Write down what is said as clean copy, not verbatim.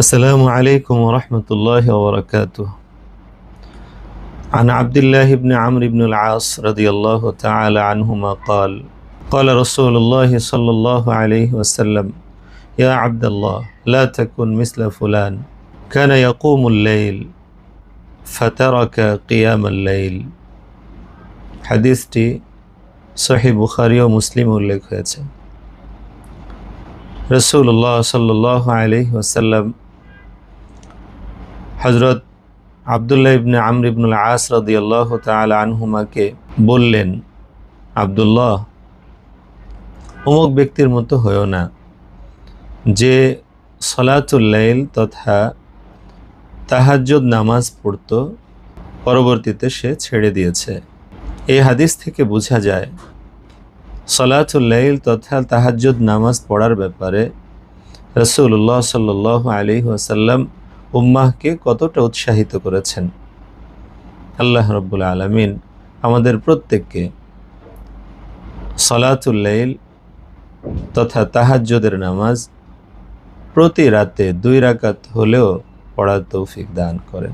السلام عليكم ورحمة الله وبركاته. عن عبد الله بن عمرو بن العاص رضي الله تعالى عنهما قال قال رسول الله صلى الله عليه وسلم يا عبد الله لا تكن مثل فلان كان يقوم الليل فترك قيام الليل. হাদিসটি সহিহ বুখারী ও মুসলিম উল্লেখ হয়েছে। রাসূলুল্লাহ সাল্লাল্লাহু আলাইহি ওয়াসাল্লাম হযরত আব্দুল্লাহ ইবনে আমর ইবনুল আস রাদিয়াল্লাহু তাআলা আনহুমাকে বললেন, আব্দুল্লাহ, অমুক ব্যক্তির মতো হয়ো না যে সলাতুল লাইল তথা তাহাজ্জুদ নামাজ পড়তো, পরবর্তীতে সে ছেড়ে দিয়েছে। এই হাদিস থেকে বোঝা যায় সলাতুল লাইল তথা তাহাজ্জুদ নামাজ পড়ার ব্যাপারে রাসূলুল্লাহ সাল্লাল্লাহু আলাইহি ওয়াসাল্লাম উম্মাহকে কতটা উৎসাহিত করেছেন। আল্লাহ রাব্বুল আলামিন আমাদের প্রত্যেককে সলাতুল লাইল তথা তাহাজ্জুদের নামাজ প্রতি রাতে 2 রাকাত হলেও পড়ার তৌফিক দান করেন।